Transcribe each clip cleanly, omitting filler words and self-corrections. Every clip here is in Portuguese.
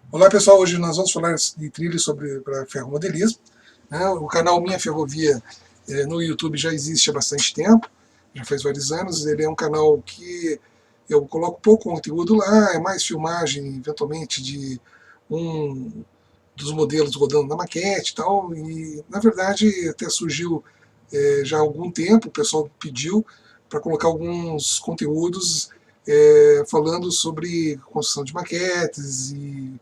Olá pessoal, hoje nós vamos falar de trilhos para ferromodelismo. Né? O canal Minha Ferrovia no YouTube já existe há bastante tempo, já faz vários anos. Ele é um canal que eu coloco pouco conteúdo lá, é mais filmagem, eventualmente, de um dos modelos rodando na maquete e tal. E na verdade até surgiu já há algum tempo, o pessoal pediu para colocar alguns conteúdos falando sobre construção de maquetes e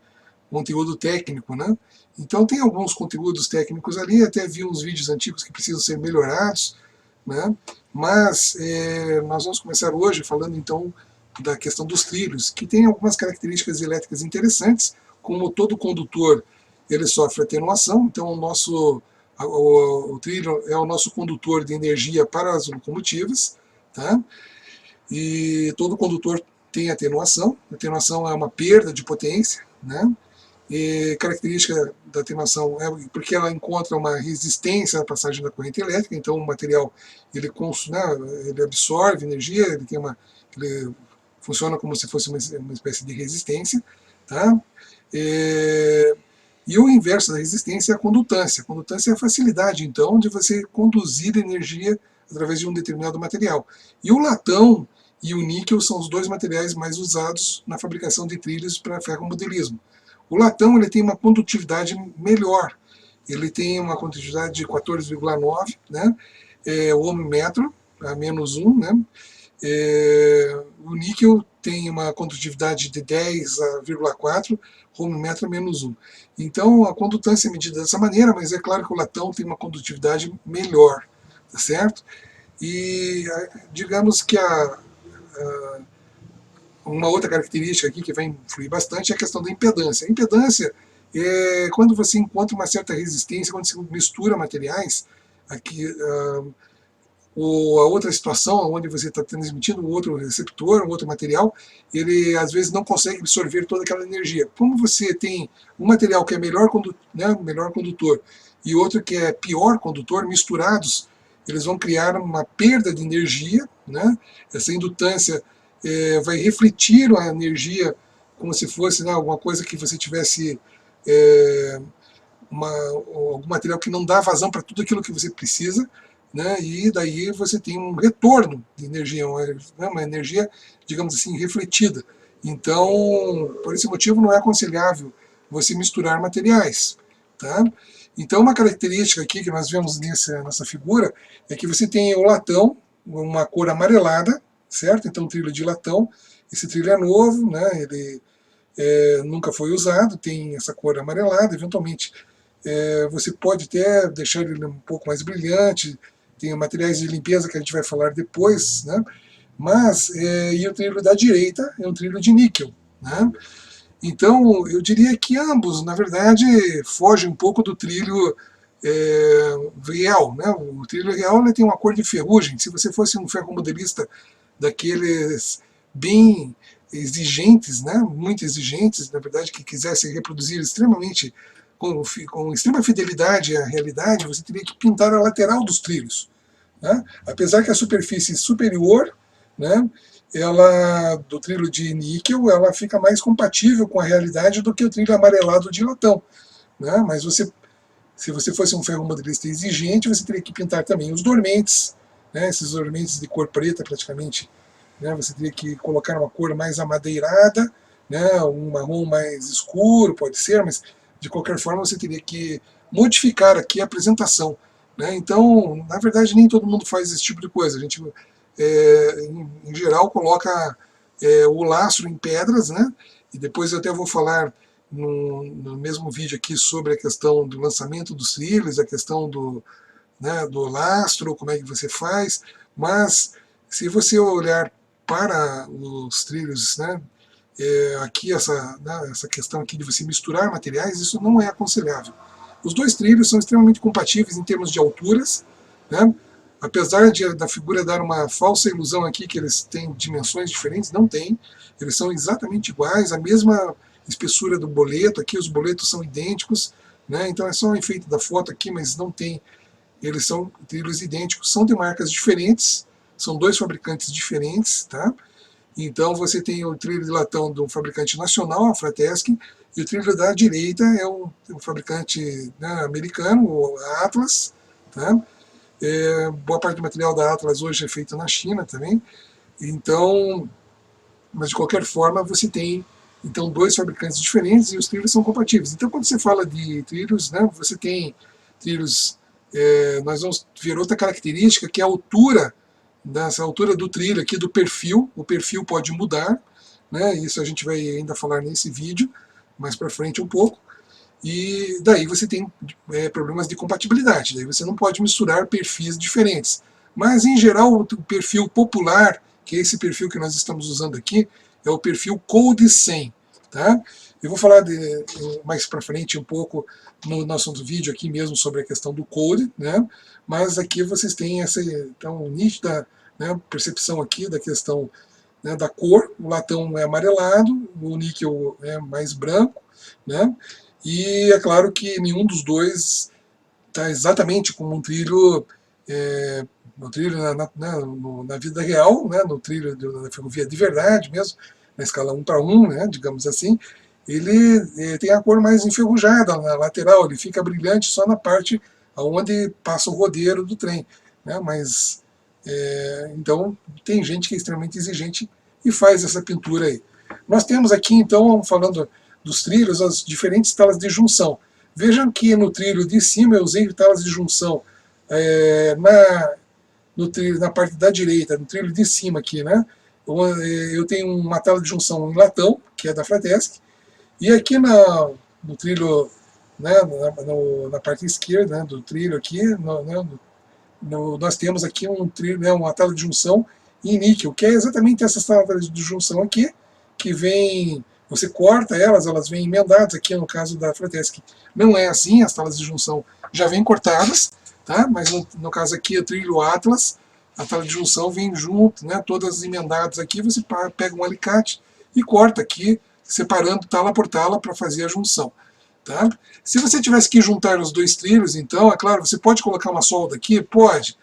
conteúdo técnico, né? Então tem alguns conteúdos técnicos ali, até vi uns vídeos antigos que precisam ser melhorados, né? Mas nós vamos começar hoje falando então da questão dos trilhos, que tem algumas características elétricas interessantes, como todo condutor ele sofre atenuação, então o trilho é o nosso condutor de energia para as locomotivas, tá? E todo condutor tem atenuação. Atenuação é uma perda de potência, né? E característica da atenuação é porque ela encontra uma resistência à passagem da corrente elétrica, então o material ele absorve energia, ele funciona como se fosse uma espécie de resistência, tá? E, e o inverso da resistência é a condutância. A condutância é a facilidade, então, de você conduzir energia através de um determinado material. E o latão e o níquel são os dois materiais mais usados na fabricação de trilhos para ferromodelismo. O latão ele tem uma condutividade melhor. Ele tem uma condutividade de 14,9, né? O ohmmetro, a menos 1, né? O níquel tem uma condutividade de 10,4, ohmmetro a menos 1. Então a condutância é medida dessa maneira, mas é claro que o latão tem uma condutividade melhor, tá certo? E digamos que uma outra característica aqui que vai influir bastante é a questão da impedância. A impedância é quando você encontra uma certa resistência, quando você mistura materiais. Aqui, a outra situação onde você está transmitindo um outro receptor, um outro material, ele às vezes não consegue absorver toda aquela energia. Como você tem um material que é melhor condutor e outro que é pior condutor, misturados, eles vão criar uma perda de energia, né? Essa indutância vai refletir a energia como se fosse, né, alguma coisa que você tivesse algum material que não dá vazão para tudo aquilo que você precisa, né, e daí você tem um retorno de energia, uma energia, digamos assim, refletida. Então, por esse motivo, não é aconselhável você misturar materiais. Tá? Então, uma característica aqui que nós vemos nessa figura é que você tem o latão, uma cor amarelada, certo? Então, trilho de latão. Esse trilho é novo, né? Ele nunca foi usado, tem essa cor amarelada. Eventualmente, você pode até deixar ele um pouco mais brilhante, tem materiais de limpeza que a gente vai falar depois, né? Mas, e o trilho da direita é um trilho de níquel, né? Então, eu diria que ambos, na verdade, fogem um pouco do trilho real, né? O trilho real ele tem uma cor de ferrugem. Se você fosse um ferromodelista daqueles bem exigentes, né? Muito exigentes, na verdade, que quisesse reproduzir extremamente com extrema fidelidade à realidade, você teria que pintar a lateral dos trilhos. Né? Apesar que a superfície superior, né, ela, do trilho de níquel, ela fica mais compatível com a realidade do que o trilho amarelado de latão. Né? Mas se você fosse um ferromodelista exigente, você teria que pintar também os dormentes, né, esses dormentes de cor preta praticamente. Né, você teria que colocar uma cor mais amadeirada, né, um marrom mais escuro, pode ser, mas de qualquer forma você teria que modificar aqui a apresentação. Né? Então, na verdade, nem todo mundo faz esse tipo de coisa. A gente, em geral, coloca o lastro em pedras, né? E depois eu até vou falar no mesmo vídeo aqui sobre a questão do lançamento dos trilhos, a questão do lastro, como é que você faz. Mas, se você olhar para os trilhos, né, aqui essa questão aqui de você misturar materiais, isso não é aconselhável. Os dois trilhos são extremamente compatíveis em termos de alturas, né? Apesar da figura dar uma falsa ilusão aqui que eles têm dimensões diferentes, não tem. Eles são exatamente iguais, a mesma espessura do boleto, aqui os boletos são idênticos, né? Então é só um efeito da foto aqui, mas não tem. Eles são trilhos idênticos, são de marcas diferentes, são dois fabricantes diferentes, tá? Então você tem o trilho de latão de um fabricante nacional, a Fratesc, e o trilho da direita é um fabricante, né, americano, a Atlas. Tá? Boa parte do material da Atlas hoje é feito na China também. Então, mas de qualquer forma você tem então dois fabricantes diferentes e os trilhos são compatíveis. Então quando você fala de trilhos, né, você tem trilhos, nós vamos ver outra característica que é a altura, dessa altura do trilho aqui, do perfil. O perfil pode mudar, né, isso a gente vai ainda falar nesse vídeo mais para frente um pouco. E daí você tem problemas de compatibilidade, daí você não pode misturar perfis diferentes. Mas em geral o perfil popular, que é esse perfil que nós estamos usando aqui, é o perfil Code 100. Tá? Eu vou falar mais para frente um pouco no nosso vídeo aqui mesmo sobre a questão do code, né? Mas aqui vocês têm essa então, nítida, né, percepção aqui da questão, né, da cor. O latão é amarelado, o níquel é mais branco, né? E é claro que nenhum dos dois está exatamente como um trilho, no trilho na vida real, né, no trilho da ferrovia de verdade mesmo, na escala 1 para 1, né, digamos assim. Ele tem a cor mais enferrujada na lateral, ele fica brilhante só na parte onde passa o rodeiro do trem. Né, mas, então, tem gente que é extremamente exigente e faz essa pintura aí. Nós temos aqui, então, falando dos trilhos, as diferentes talas de junção. Vejam que no trilho de cima eu usei talas de junção na parte da direita, no trilho de cima aqui, né? Eu tenho uma tala de junção em latão, que é da Fratesc, e aqui no trilho, né, na parte esquerda, né, do trilho aqui, nós temos aqui um trilho, né, uma tala de junção em níquel, que é exatamente essas talas de junção aqui, que vem, você corta elas vêm emendadas. Aqui no caso da Fratesc não é assim, as talas de junção já vêm cortadas, tá? Mas no caso aqui o trilho Atlas, a tala de junção vem junto, né, todas emendadas aqui, você pega um alicate e corta aqui, separando tala por tala para fazer a junção. Tá? Se você tivesse que juntar os dois trilhos, então, é claro, você pode colocar uma solda aqui? Pode.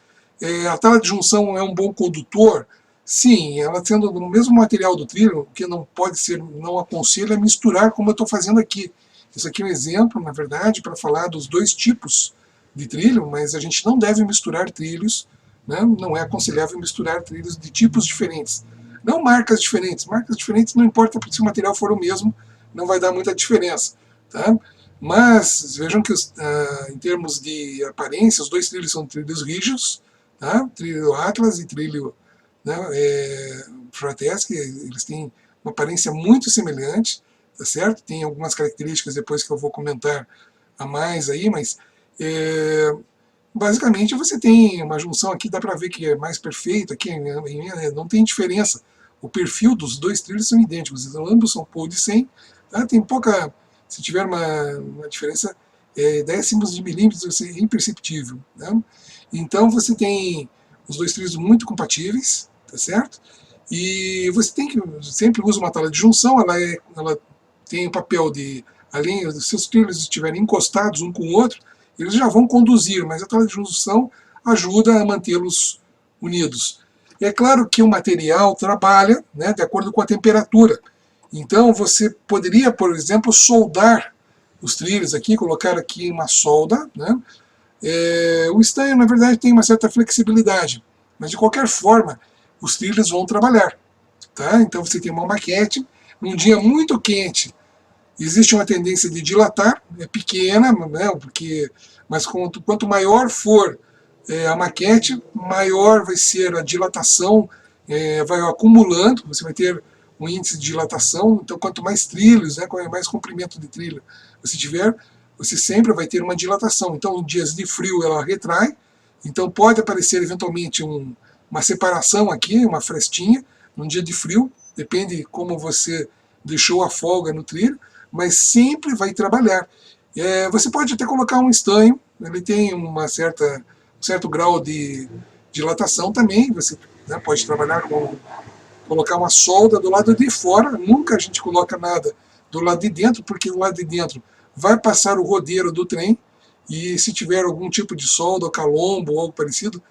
A tala de junção é um bom condutor? Sim, ela sendo no mesmo material do trilho, o que não pode ser, não aconselho é misturar como eu estou fazendo aqui. Isso aqui é um exemplo, na verdade, para falar dos dois tipos de trilho, mas a gente não deve misturar trilhos, né? Não é aconselhável misturar trilhos de tipos diferentes. Não marcas diferentes não importa se o material for o mesmo, não vai dar muita diferença. Tá? Mas vejam que em termos de aparência, os dois trilhos são trilhos rígidos, tá? Trilho Atlas e trilho, né, Fratesc, eles têm uma aparência muito semelhante, tá certo? Tem algumas características depois que eu vou comentar a mais aí, mas basicamente você tem uma junção aqui, dá para ver que é mais perfeito, aqui não tem diferença. O perfil dos dois trilhos são idênticos, então ambos são Code 100, tá? Tem pouca, se tiver uma diferença, décimos de milímetros, é imperceptível. Né? Então você tem os dois trilhos muito compatíveis, tá certo? E você tem que sempre usa uma tala de junção, ela tem o papel de, além se os trilhos estiverem encostados um com o outro, eles já vão conduzir, mas a tala de junção ajuda a mantê-los unidos. É claro que o material trabalha, né, de acordo com a temperatura. Então você poderia, por exemplo, soldar os trilhos aqui, colocar aqui uma solda. Né? O estanho, na verdade, tem uma certa flexibilidade, mas de qualquer forma, os trilhos vão trabalhar. Tá? Então você tem uma maquete, num dia muito quente, existe uma tendência de dilatar, é pequena, né, mas quanto maior for a maquete, maior vai ser a dilatação, vai acumulando, você vai ter um índice de dilatação, então quanto mais trilhos, né, mais comprimento de trilho você tiver, você sempre vai ter uma dilatação. Então, em dias de frio ela retrai, então pode aparecer eventualmente uma separação aqui, uma frestinha, num dia de frio, depende como você deixou a folga no trilho, mas sempre vai trabalhar. Você pode até colocar um estanho, ele tem um certo grau de dilatação também, você, né, pode trabalhar com colocar uma solda do lado de fora, nunca a gente coloca nada do lado de dentro, porque do lado de dentro vai passar o rodeiro do trem, e se tiver algum tipo de solda, calombo ou algo parecido,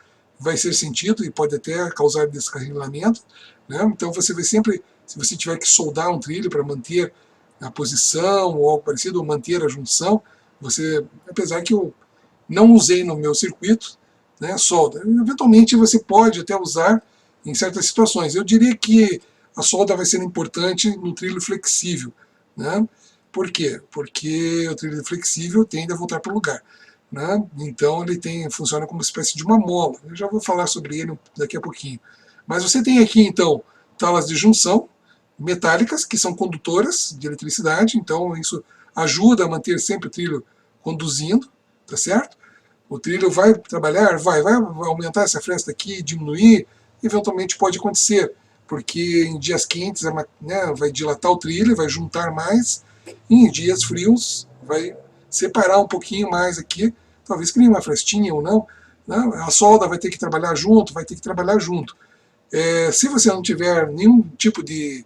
vai ser sentido e pode até causar descarrilamento, né? Então você vai sempre, se você tiver que soldar um trilho para manter a posição ou algo parecido, ou manter a junção, você, apesar que eu não usei no meu circuito, né, solda. Eventualmente você pode até usar em certas situações. Eu diria que a solda vai ser importante no trilho flexível, né? Por quê? Porque o trilho flexível tende a voltar para o lugar, né? Então ele funciona como uma espécie de uma mola. Eu já vou falar sobre ele daqui a pouquinho. Mas você tem aqui então talas de junção metálicas, que são condutoras de eletricidade, então isso ajuda a manter sempre o trilho conduzindo, tá certo? O trilho vai trabalhar, vai aumentar essa fresta aqui, diminuir, eventualmente pode acontecer, porque em dias quentes, né, vai dilatar o trilho, vai juntar mais, e em dias frios vai separar um pouquinho mais aqui, talvez crie uma frestinha ou não, né? A solda vai ter que trabalhar junto, se você não tiver nenhum tipo de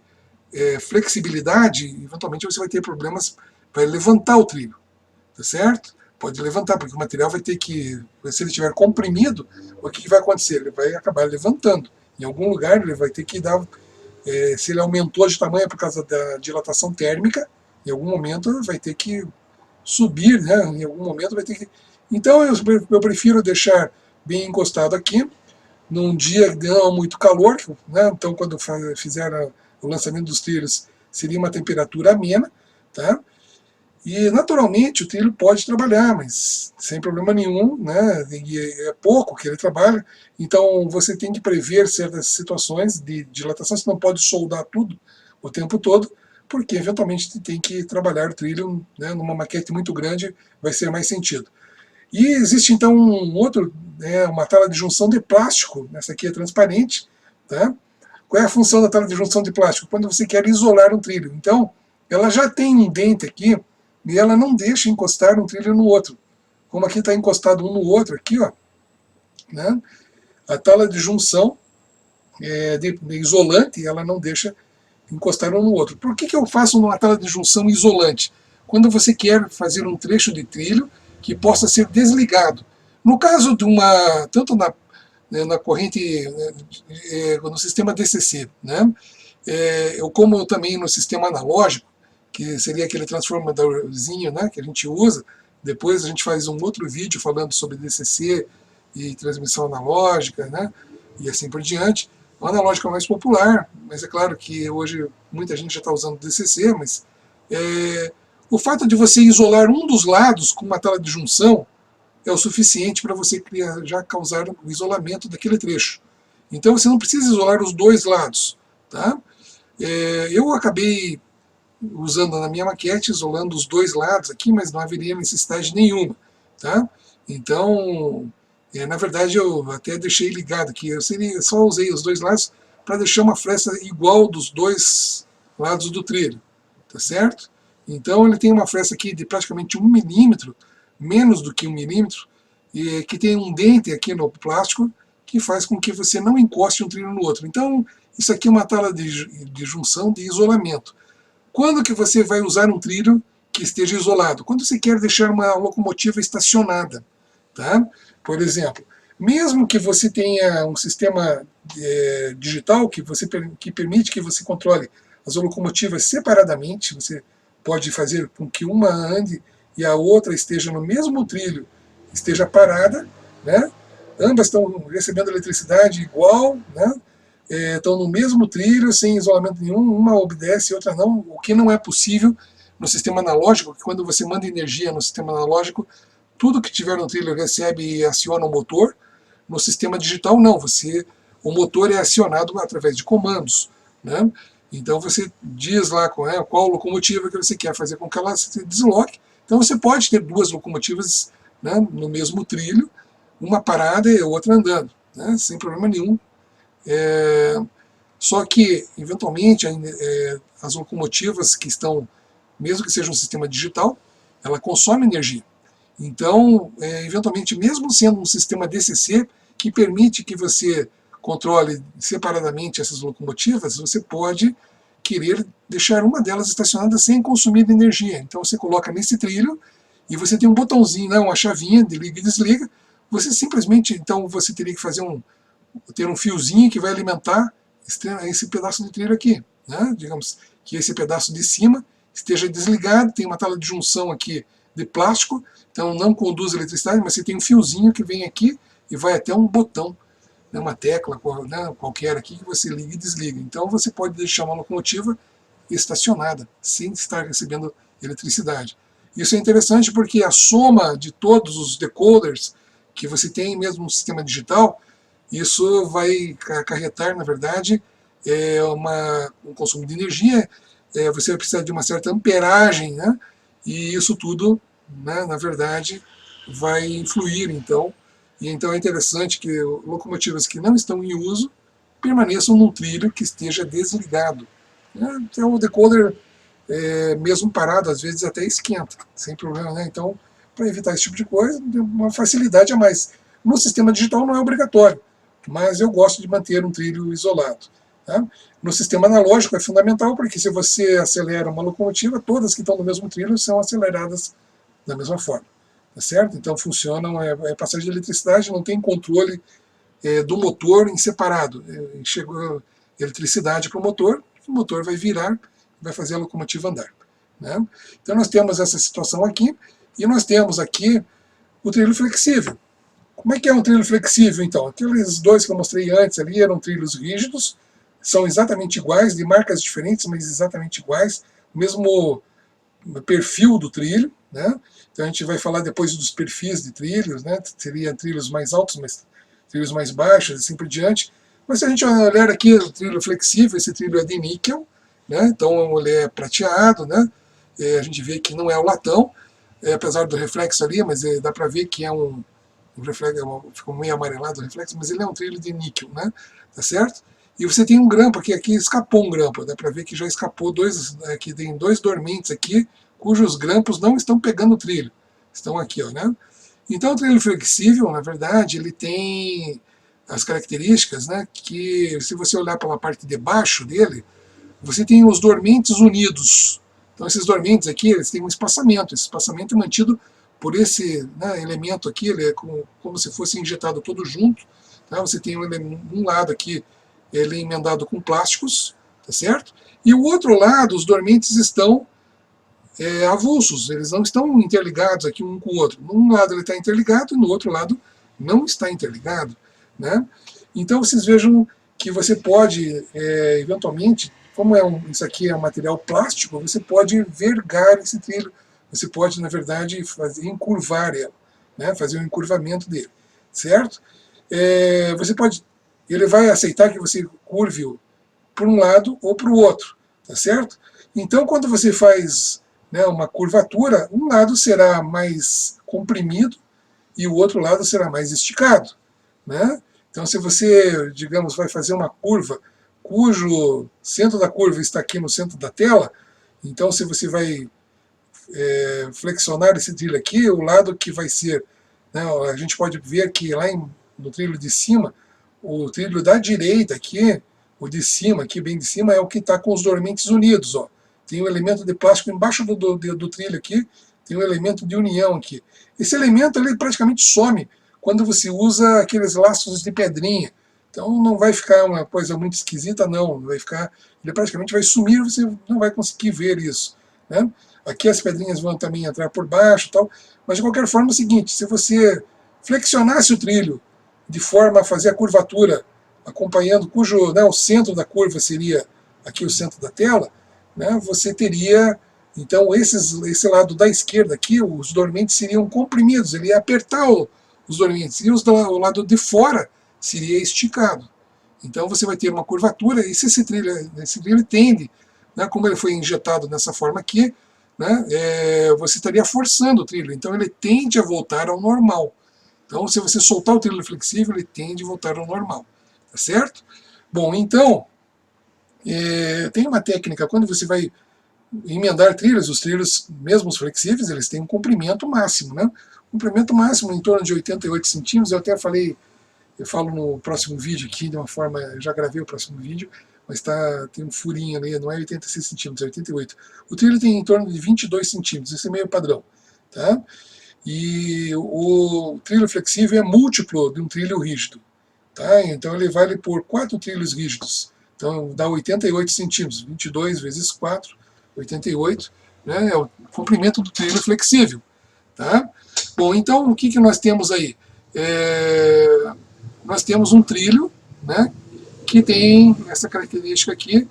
flexibilidade, eventualmente você vai ter problemas, vai levantar o trilho, tá certo? Pode levantar, porque o material vai ter que, se ele estiver comprimido, o que vai acontecer? Ele vai acabar levantando. Em algum lugar ele vai ter que dar, se ele aumentou de tamanho por causa da dilatação térmica, em algum momento vai ter que subir, né? Em algum momento vai ter que... Então eu prefiro deixar bem encostado aqui, num dia não muito calor, né? Então quando fizer o lançamento dos trilhos, seria uma temperatura amena, tá? E naturalmente o trilho pode trabalhar, mas sem problema nenhum, né? E é pouco que ele trabalha, então você tem que prever certas situações de dilatação, você não pode soldar tudo o tempo todo, porque eventualmente você tem que trabalhar o trilho, né? Numa maquete muito grande vai ser mais sentido. E existe então uma tela de junção de plástico, essa aqui é transparente, tá? Qual é a função da tela de junção de plástico? Quando você quer isolar um trilho. Então, ela já tem um dente aqui, e ela não deixa encostar um trilho no outro. Como aqui está encostado um no outro, aqui, ó, né? A tela de junção de isolante, ela não deixa encostar um no outro. Por que eu faço uma tela de junção isolante? Quando você quer fazer um trecho de trilho que possa ser desligado. No caso de tanto na corrente, no sistema DCC, né? Como também no sistema analógico, que seria aquele transformadorzinho, né, que a gente usa. Depois a gente faz um outro vídeo falando sobre DCC e transmissão analógica, né, e assim por diante. O analógico é mais popular, mas é claro que hoje muita gente já está usando DCC, mas o fato de você isolar um dos lados com uma tela de junção é o suficiente para você já causar o isolamento daquele trecho. Então você não precisa isolar os dois lados, tá? Eu acabei usando na minha maquete, isolando os dois lados aqui, mas não haveria necessidade nenhuma, tá? Então, na verdade, eu até deixei ligado aqui, só usei os dois lados para deixar uma fresta igual dos dois lados do trilho, tá certo? Então ele tem uma fresta aqui de praticamente 1 milímetro, menos do que 1 milímetro, e que tem um dente aqui no plástico que faz com que você não encoste um trilho no outro. Então, isso aqui é uma tela de junção de isolamento. Quando que você vai usar um trilho que esteja isolado? Quando você quer deixar uma locomotiva estacionada, tá? Por exemplo, mesmo que você tenha um sistema digital que permite que você controle as locomotivas separadamente, você pode fazer com que uma ande e a outra esteja no mesmo trilho, esteja parada, né? Ambas estão recebendo eletricidade igual, né? Estão no mesmo trilho, sem isolamento nenhum, uma obedece e outra não, o que não é possível no sistema analógico, que quando você manda energia no sistema analógico, tudo que tiver no trilho recebe e aciona o motor. No sistema digital não, o motor é acionado através de comandos, né? Então você diz lá qual locomotiva que você quer fazer com que ela se desloque. Então você pode ter duas locomotivas, né, no mesmo trilho, uma parada e a outra andando, né, sem problema nenhum. Só que, eventualmente, as locomotivas que estão, mesmo que seja um sistema digital, ela consome energia. Então, eventualmente, mesmo sendo um sistema DCC, que permite que você controle separadamente essas locomotivas, você pode querer deixar uma delas estacionada sem consumir energia. Então você coloca nesse trilho e você tem um botãozinho, uma chavinha de liga e desliga. você simplesmente, então, você teria que ter um fiozinho que vai alimentar esse pedaço de trilho aqui, né? Digamos que esse pedaço de cima esteja desligado, tem uma tela de junção aqui de plástico, então não conduz eletricidade, mas você tem um fiozinho que vem aqui e vai até um botão, né, uma tecla, né, qualquer aqui que você liga e desliga. Então você pode deixar uma locomotiva estacionada, sem estar recebendo eletricidade. Isso é interessante porque a soma de todos os decoders que você tem mesmo no sistema digital, isso vai acarretar, na verdade, um consumo de energia, você vai precisar de uma certa amperagem, né? E isso tudo, né, na verdade, vai influir, então. E então é interessante que locomotivas que não estão em uso permaneçam num trilho que esteja desligado. Então o decoder, mesmo parado, às vezes até esquenta, sem problema, né? Então, para evitar esse tipo de coisa, uma facilidade a mais. No sistema digital não é obrigatório, mas eu gosto de manter um trilho isolado. Tá? No sistema analógico é fundamental, porque se você acelera uma locomotiva, todas que estão no mesmo trilho são aceleradas da mesma forma. Tá certo? Então funcionam, passagem de eletricidade, não tem controle do motor em separado. Chegou eletricidade para o motor vai virar, vai fazer a locomotiva andar. Né? Então nós temos essa situação aqui, e nós temos aqui o trilho flexível. Como é que é um trilho flexível, então? Aqueles dois que eu mostrei antes ali eram trilhos rígidos, são exatamente iguais, de marcas diferentes, mas exatamente iguais, o mesmo perfil do trilho, né? Então a gente vai falar depois dos perfis de trilhos, né? Seria trilhos mais altos, mas trilhos mais baixos, assim por diante. Mas se a gente olhar aqui o trilho flexível, esse trilho é de níquel, né? Então ele é prateado, né? A gente vê que não é o latão, apesar do reflexo ali, mas dá para ver que é um reflexo, ficou meio amarelado o reflexo, mas ele é um trilho de níquel, né? Tá certo? E você tem um grampo aqui escapou um grampo, dá para ver que já escapou aqui tem dois dormentes aqui, cujos grampos não estão pegando o trilho, estão aqui, ó, né? Então o trilho flexível, na verdade, ele tem as características, né, que se você olhar pela parte de baixo dele, você tem os dormentes unidos. Então esses dormentes aqui, eles têm um espaçamento, esse espaçamento é mantido por esse, né, elemento aqui, ele é como se fosse injetado todo junto, tá? Você tem um lado aqui, ele é emendado com plásticos, tá certo? E o outro lado, os dormentes estão avulsos, eles não estão interligados aqui um com o outro. Num lado ele está interligado e no outro lado não está interligado, né? Então vocês vejam que você pode, eventualmente, como isso aqui é um material plástico, você pode vergar esse trilho, você pode, na verdade, encurvar ele, né? Fazer um encurvamento dele, certo? Você pode, ele vai aceitar que você curve para um lado ou para o outro, tá certo? Então quando você faz, né, uma curvatura, um lado será mais comprimido e o outro lado será mais esticado, né? Então se você, digamos, vai fazer uma curva cujo centro da curva está aqui no centro da tela, então se você vai flexionar esse trilho aqui, o lado que vai ser, né, a gente pode ver que lá no trilho de cima, o trilho da direita aqui, o de cima, aqui bem de cima, é o que está com os dormentes unidos, ó. Tem um elemento de plástico embaixo do trilho aqui, tem um elemento de união aqui. Esse elemento ele praticamente some quando você usa aqueles laços de pedrinha. Então não vai ficar uma coisa muito esquisita, não. Ele praticamente vai sumir, você não vai conseguir ver isso, né? Aqui as pedrinhas vão também entrar por baixo, tal. Mas de qualquer forma é o seguinte: se você flexionasse o trilho de forma a fazer a curvatura, acompanhando, cujo, né, o centro da curva seria aqui o centro da tela, né, você teria, então, esse lado da esquerda aqui, os dormentes seriam comprimidos, ele ia apertar os dormentes, e o lado de fora seria esticado. Então você vai ter uma curvatura, e se esse trilho tende, né, como ele foi injetado dessa forma aqui, né, você estaria forçando o trilho, então ele tende a voltar ao normal. Então, se você soltar o trilho flexível, ele tende a voltar ao normal. Tá certo? Bom, então, tem uma técnica, quando você vai emendar trilhos, os trilhos, mesmo os flexíveis, eles têm um comprimento máximo, né? Comprimento máximo em torno de 88 centímetros, eu até falei, eu falo no próximo vídeo aqui, de uma forma, eu já gravei o próximo vídeo, mas tem um furinho ali, não é 86 centímetros, é 88. O trilho tem em torno de 22 centímetros, esse é meio padrão, tá? E o trilho flexível é múltiplo de um trilho rígido. Tá? Então ele vale por 4 trilhos rígidos. Então dá 88 centímetros, 22 vezes 4, 88, né? É o comprimento do trilho flexível. Tá? Bom, então o que nós temos aí? Nós temos um trilho, né, que tem essa característica aqui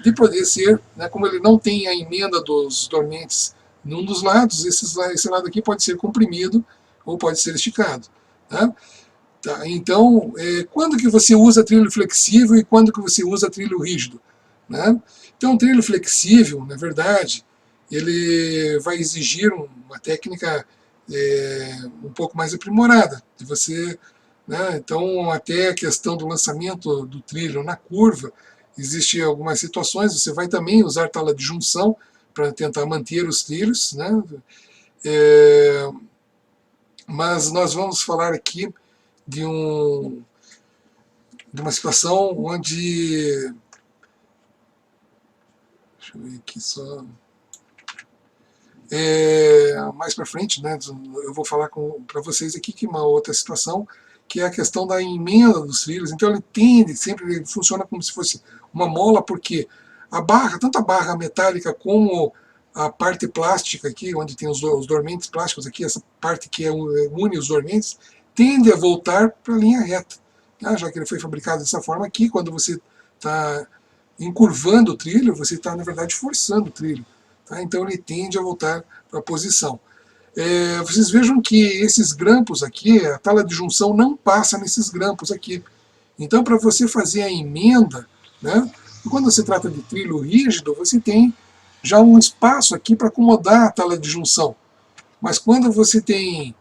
de poder ser, né, como ele não tem a emenda dos dormentes num dos lados, esse lado aqui pode ser comprimido ou pode ser esticado. Tá? Tá, então, quando que você usa trilho flexível e quando que você usa trilho rígido? Né? Então, o trilho flexível, na verdade, ele vai exigir uma técnica um pouco mais aprimorada, de você, né? Então, até a questão do lançamento do trilho na curva, existem algumas situações, você vai também usar tala de junção para tentar manter os trilhos, né? Mas nós vamos falar aqui de uma situação onde, deixa eu ver aqui só, mais para frente, né, eu vou falar para vocês aqui que uma outra situação, que é a questão da emenda dos trilhos. Então ele tende, sempre ele funciona como se fosse uma mola, porque a barra, tanto a barra metálica como a parte plástica aqui, onde tem os dormentes plásticos aqui, essa parte que une os dormentes, tende a voltar para a linha reta. Tá? Já que ele foi fabricado dessa forma aqui, quando você está encurvando o trilho, você está, na verdade, forçando o trilho. Tá? Então ele tende a voltar para a posição. Vocês vejam que esses grampos aqui, a tala de junção não passa nesses grampos aqui. Então, para você fazer a emenda, né, quando se trata de trilho rígido, você tem já um espaço aqui para acomodar a tala de junção. Mas quando você tem,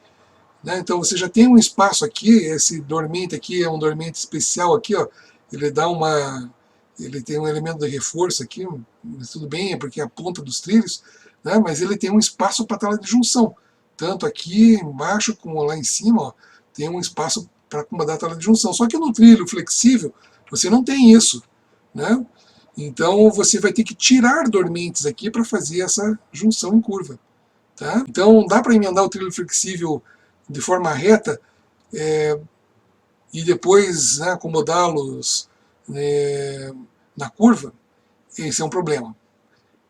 né, então você já tem um espaço aqui, esse dormente aqui é um dormente especial aqui, ó, ele tem um elemento de reforço aqui, mas tudo bem, é porque é a ponta dos trilhos, né, mas ele tem um espaço para a tala de junção. Tanto aqui embaixo como lá em cima, ó, tem um espaço para acomodar a tala de junção. Só que no trilho flexível, você não tem isso. Né? Então você vai ter que tirar dormentes aqui para fazer essa junção em curva. Tá? Então dá para emendar o trilho flexível de forma reta e depois, né, acomodá-los na curva. Esse é um problema.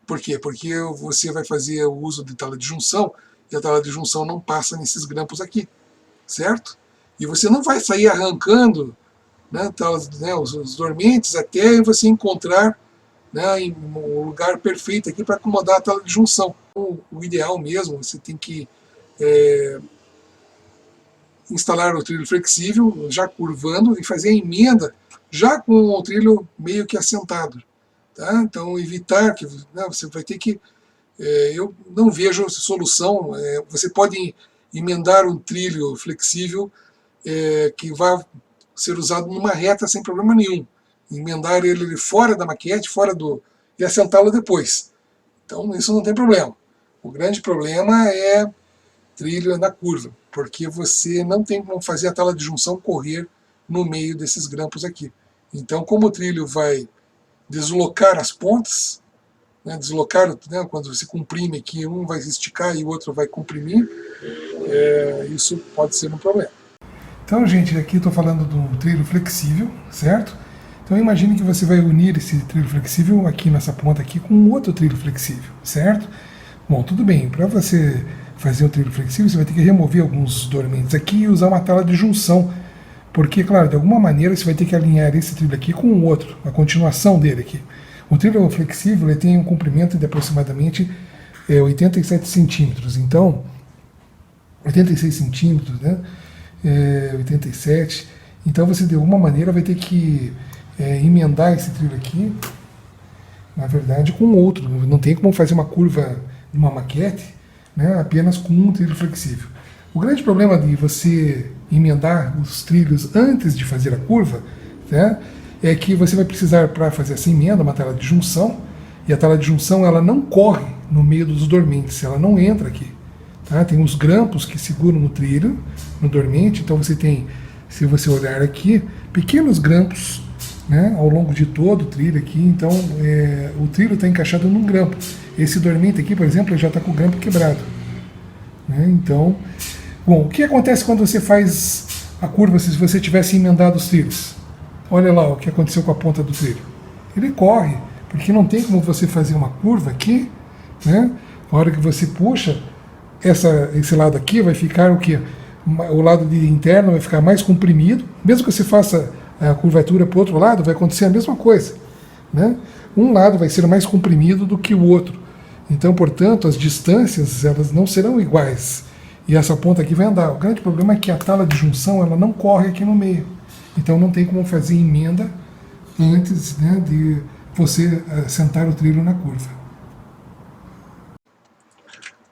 Por quê? Porque você vai fazer o uso de tala de junção e a tala de junção não passa nesses grampos aqui, certo? E você não vai sair arrancando, né, os dormentes até você encontrar, né, um lugar perfeito aqui para acomodar a tala de junção. O ideal mesmo, você tem que instalar o trilho flexível, já curvando, e fazer a emenda já com o trilho meio que assentado. Tá? Então, evitar que, né, você vai ter que... eu não vejo solução. Você pode emendar um trilho flexível que vai ser usado numa reta sem problema nenhum. Emendar ele fora da maquete, e assentá-lo depois. Então, isso não tem problema. O grande problema é trilho na curva, porque você não tem como fazer a tala de junção correr no meio desses grampos aqui. Então, como o trilho vai deslocar as pontas, né, quando você comprime aqui, um vai esticar e o outro vai comprimir, isso pode ser um problema. Então, gente, aqui estou falando de um trilho flexível, certo? Então, imagine que você vai unir esse trilho flexível aqui nessa ponta aqui com outro trilho flexível, certo? Bom, tudo bem, para você fazer o trilho flexível, você vai ter que remover alguns dormentes aqui e usar uma tala de junção, porque, claro, de alguma maneira você vai ter que alinhar esse trilho aqui com o outro, a continuação dele aqui. O trilho flexível ele tem um comprimento de aproximadamente 87 centímetros, então, 86 centímetros, né? 87, então você de alguma maneira vai ter que emendar esse trilho aqui, na verdade, com outro. Não tem como fazer uma curva de uma maquete, né, apenas com um trilho flexível. O grande problema de você emendar os trilhos antes de fazer a curva, né, é que você vai precisar, para fazer essa emenda, uma tala de junção, e a tala de junção ela não corre no meio dos dormentes, ela não entra aqui. Tá? Tem uns grampos que seguram no trilho, no dormente, então você tem, se você olhar aqui, pequenos grampos, né, ao longo de todo o trilho aqui, então o trilho está encaixado num grampo. Esse dormente aqui, por exemplo, já está com o grampo quebrado. né? Então, bom, o que acontece quando você faz a curva se você tivesse emendado os trilhos? Olha lá o que aconteceu com a ponta do trilho. Ele corre, porque não tem como você fazer uma curva aqui, né? Na hora que você puxa, esse lado aqui vai ficar o quê? O lado interno vai ficar mais comprimido. Mesmo que você faça a curvatura para o outro lado, vai acontecer a mesma coisa, né? Um lado vai ser mais comprimido do que o outro. Então, portanto, as distâncias elas não serão iguais. E essa ponta aqui vai andar. O grande problema é que a tala de junção ela não corre aqui no meio. Então não tem como fazer emenda antes, né, de você sentar o trilho na curva.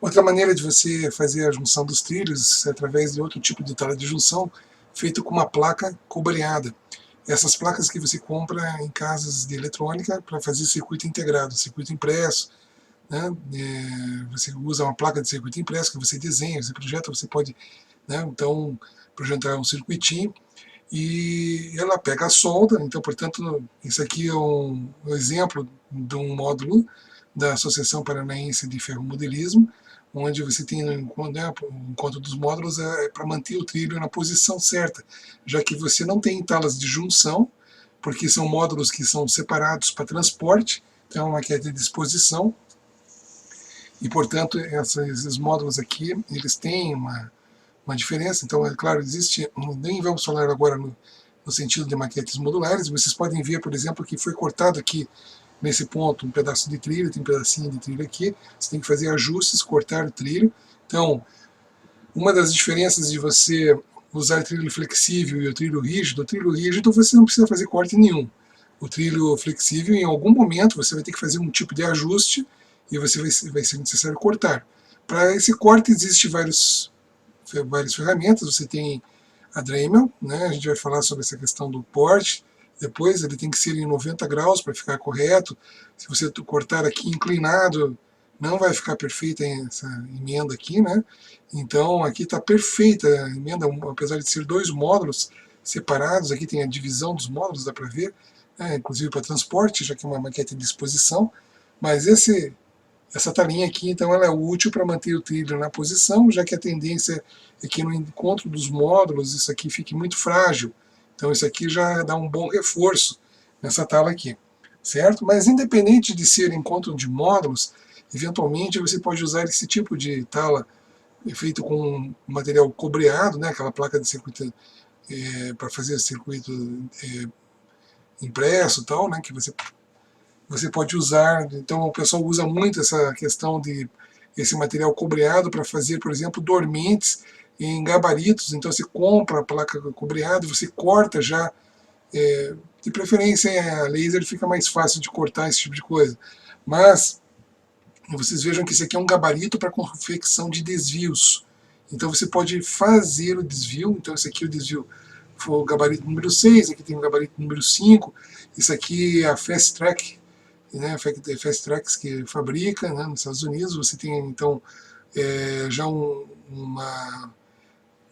Outra maneira de você fazer a junção dos trilhos é através de outro tipo de tala de junção, feito com uma placa cobreada. Essas placas que você compra em casas de eletrônica para fazer circuito integrado, circuito impresso, né? Você usa uma placa de circuito impresso que você desenha, você projeta, você pode, né, então projetar um circuitinho e ela pega a solda. Então, portanto, isso aqui é um exemplo de um módulo da Associação Paranaense de Ferromodelismo, onde você tem, né, o encontro dos módulos para manter o trilho na posição certa, já que você não tem talas de junção, porque são módulos que são separados para transporte, então é uma maquete de disposição, e, portanto, esses módulos aqui, eles têm uma diferença. Então, é claro, existe, nem vamos falar agora no sentido de maquetes modulares, vocês podem ver, por exemplo, que foi cortado aqui, nesse ponto, um pedaço de trilho, tem um pedacinho de trilho aqui, você tem que fazer ajustes, cortar o trilho. Então, uma das diferenças de você usar trilho flexível e o trilho rígido você não precisa fazer corte nenhum. O trilho flexível, em algum momento, você vai ter que fazer um tipo de ajuste e você vai ser necessário cortar. Para esse corte, existem várias ferramentas. Você tem a Dremel, né? A gente vai falar sobre essa questão do porte. Depois, ele tem que ser em 90 graus para ficar correto. Se você cortar aqui inclinado, não vai ficar perfeita essa emenda aqui, né? Então, aqui está perfeita a emenda, apesar de ser dois módulos separados. Aqui tem a divisão dos módulos, dá para ver, né? Inclusive para transporte, já que é uma maquete de disposição. Mas essa talinha aqui, então, ela é útil para manter o trilho na posição, já que a tendência é que no encontro dos módulos isso aqui fique muito frágil. Então isso aqui já dá um bom reforço nessa tala aqui, certo? Mas independente de ser encontro de módulos, eventualmente você pode usar esse tipo de tala feito com material cobreado, né? Aquela placa de circuito para fazer circuito impresso e tal, né? Que você pode usar. Então o pessoal usa muito essa questão de esse material cobreado para fazer, por exemplo, dormentes em gabaritos. Então você compra a placa cobreada, você corta já, de preferência a laser, fica mais fácil de cortar esse tipo de coisa. Mas vocês vejam que isso aqui é um gabarito para confecção de desvios. Então você pode fazer o desvio. Então esse aqui é o desvio, foi o gabarito número 6, aqui tem o gabarito número 5, isso aqui é a Fast Track, né, Fast Tracks que fabrica, né, nos Estados Unidos. Você tem então já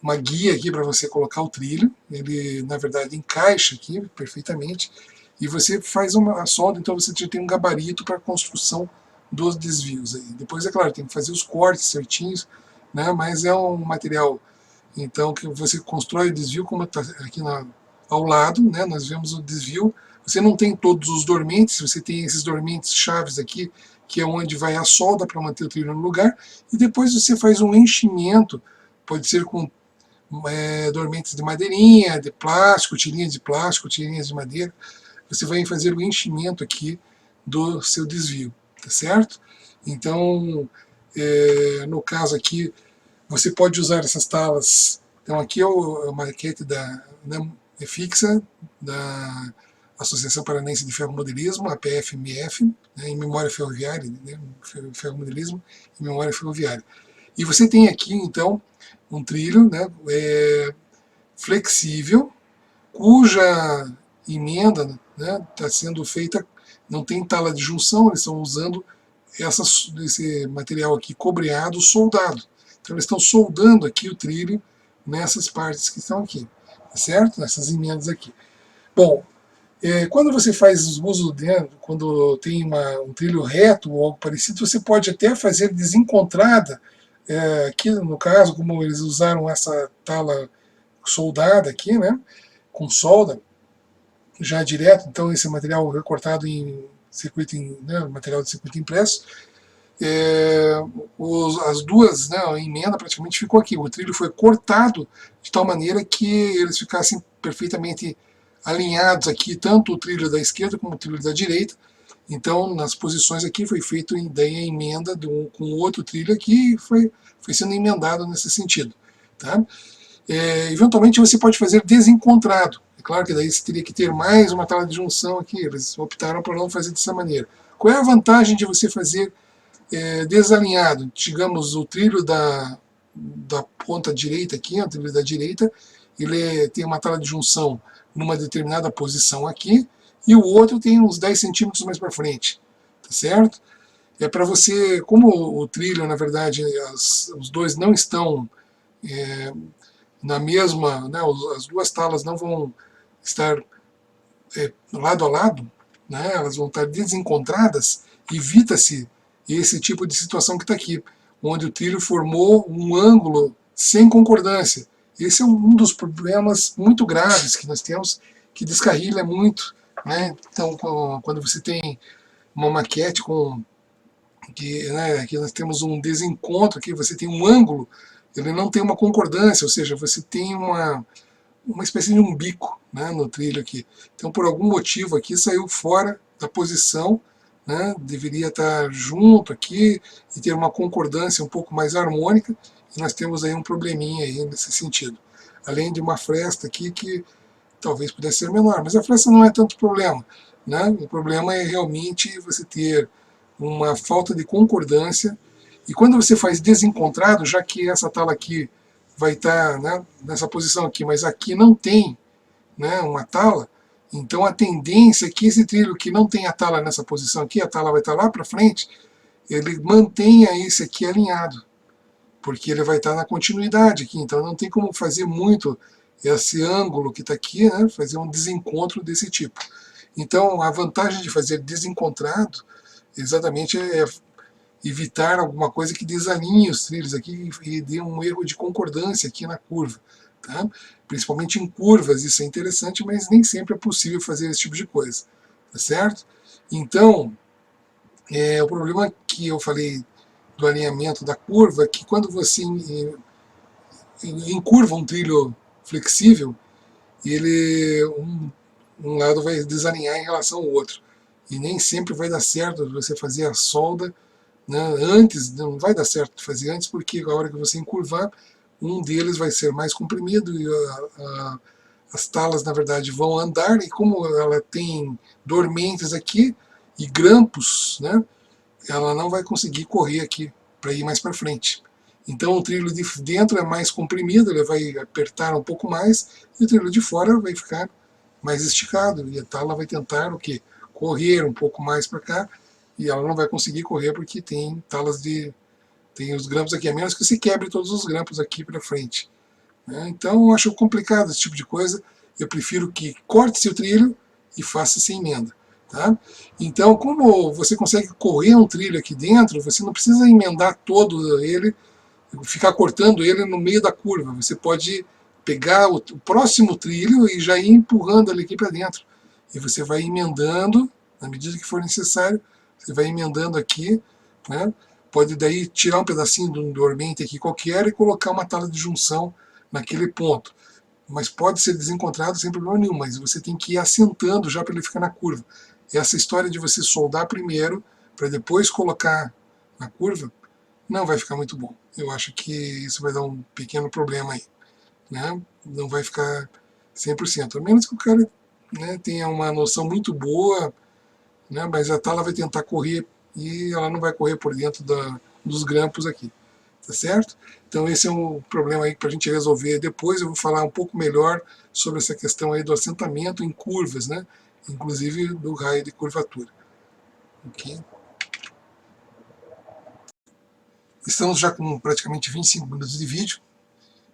uma guia aqui para você colocar o trilho. Ele na verdade encaixa aqui perfeitamente e você faz a solda. Então você já tem um gabarito para a construção dos desvios aí. Depois, é claro, tem que fazer os cortes certinhos, né, mas é um material então que você constrói o desvio, como está aqui ao lado, né, nós vemos o desvio. Você não tem todos os dormentes, você tem esses dormentes chaves aqui, que é onde vai a solda para manter o trilho no lugar, e depois você faz um enchimento, pode ser com dormentes de madeirinha, de plástico, tirinhas de madeira. Você vai fazer o enchimento aqui do seu desvio, tá certo? Então, no caso aqui, você pode usar essas talas. Então aqui é a maquete fixa da Associação Paranaense de Ferromodelismo, a PFMF, né, em memória ferroviária, né, ferromodelismo em memória ferroviária. E você tem aqui, então, um trilho, né, flexível, cuja emenda está sendo feita, não tem tala de junção, eles estão usando esse material aqui cobreado, soldado. Então eles estão soldando aqui o trilho nessas partes que estão aqui, certo? Nessas emendas aqui. Bom, quando você faz uso quando tem um trilho reto ou algo parecido, você pode até fazer desencontrada Aqui no caso, como eles usaram essa tala soldada aqui, né, com solda, já direto, então esse material recortado em circuito, né, material de circuito impresso, as duas, né, a emenda praticamente ficou aqui. O trilho foi cortado de tal maneira que eles ficassem perfeitamente alinhados aqui, tanto o trilho da esquerda como o trilho da direita. Então, nas posições aqui foi feito daí a emenda com o outro trilho aqui e foi sendo emendado nesse sentido. Tá? Eventualmente você pode fazer desencontrado. É claro que daí você teria que ter mais uma tela de junção aqui. Eles optaram por não fazer dessa maneira. Qual é a vantagem de você fazer desalinhado? Digamos, o trilho da ponta direita aqui, o trilho da direita, ele tem uma tela de junção numa determinada posição aqui, e o outro tem uns 10 centímetros mais para frente, tá certo? É para você, como o trilho, na verdade, os dois não estão na mesma, né, as duas talas não vão estar lado a lado, né, elas vão estar desencontradas, evita-se esse tipo de situação que está aqui, onde o trilho formou um ângulo sem concordância. Esse é um dos problemas muito graves que nós temos, que descarrilha muito. Né? Então, quando você tem uma maquete que nós temos um desencontro, que você tem um ângulo, ele não tem uma concordância, ou seja, você tem uma espécie de um bico, né, no trilho aqui. Então, por algum motivo aqui, saiu fora da posição, né, deveria estar junto aqui e ter uma concordância um pouco mais harmônica, e nós temos aí um probleminha aí nesse sentido. Além de uma fresta aqui que talvez pudesse ser menor, mas a fresta não é tanto problema. Né? O problema é realmente você ter uma falta de concordância, e quando você faz desencontrado, já que essa tala aqui vai estar, né, nessa posição aqui, mas aqui não tem, né, uma tala, então a tendência é que esse trilho que não tem a tala nessa posição aqui, a tala vai estar lá para frente, ele mantenha esse aqui alinhado, porque ele vai estar na continuidade aqui, então não tem como fazer muito esse ângulo que está aqui, né, fazer um desencontro desse tipo. Então a vantagem de fazer desencontrado exatamente é evitar alguma coisa que desalinhe os trilhos aqui e dê um erro de concordância aqui na curva. Tá? Principalmente em curvas, isso é interessante, mas nem sempre é possível fazer esse tipo de coisa. Tá certo? Então, o problema que eu falei do alinhamento da curva é que quando você encurva um trilho flexível, ele um lado vai desalinhar em relação ao outro. E nem sempre vai dar certo você fazer a solda, né, antes, não vai dar certo fazer antes, porque a hora que você encurvar, um deles vai ser mais comprimido e as talas, na verdade, vão andar, e como ela tem dormentes aqui e grampos, né, ela não vai conseguir correr aqui para ir mais para frente. Então o trilho de dentro é mais comprimido, ele vai apertar um pouco mais, e o trilho de fora vai ficar mais esticado, e a tala vai tentar o quê? Correr um pouco mais para cá, e ela não vai conseguir correr porque tem talas tem os grampos aqui, a menos que você quebre todos os grampos aqui para frente. Né? Então eu acho complicado esse tipo de coisa, eu prefiro que corte-se o trilho e faça-se emenda. Tá? Então, como você consegue correr um trilho aqui dentro, você não precisa emendar todo ele, ficar cortando ele no meio da curva. Você pode pegar o próximo trilho e já ir empurrando ele aqui para dentro. E você vai emendando, na medida que for necessário, você vai emendando aqui, né? Pode daí tirar um pedacinho de um dormente aqui qualquer e colocar uma tala de junção naquele ponto. Mas pode ser desencontrado sem problema nenhum, mas você tem que ir assentando já para ele ficar na curva. Essa história de você soldar primeiro, para depois colocar na curva, não vai ficar muito bom. Eu acho que isso vai dar um pequeno problema aí. Né? Não vai ficar 100%. A menos que o cara, né, tenha uma noção muito boa, né, mas a tala vai tentar correr e ela não vai correr por dentro dos grampos aqui. Tá certo? Então esse é um problema aí para a gente resolver. Depois eu vou falar um pouco melhor sobre essa questão aí do assentamento em curvas, né? Inclusive do raio de curvatura. Okay? Estamos já com praticamente 25 minutos de vídeo,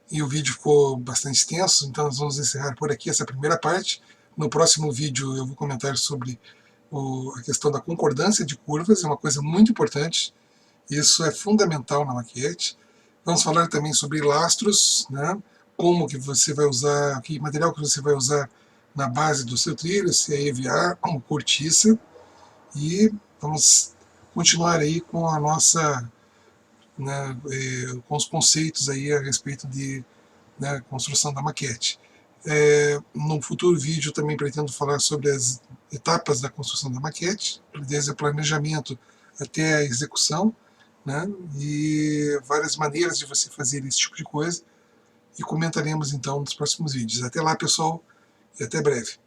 e o vídeo ficou bastante extenso, então nós vamos encerrar por aqui essa primeira parte. No próximo vídeo eu vou comentar sobre a questão da concordância de curvas, é uma coisa muito importante, isso é fundamental na maquete. Vamos falar também sobre lastros, né? Como que você vai usar, que material que você vai usar na base do seu trilho, se é EVA ou cortiça. E vamos continuar aí com a nossa, né, com os conceitos aí a respeito de, né, construção da maquete. No futuro vídeo também pretendo falar sobre as etapas da construção da maquete, desde o planejamento até a execução, né, e várias maneiras de você fazer esse tipo de coisa, e comentaremos então nos próximos vídeos. Até lá, pessoal, e até breve.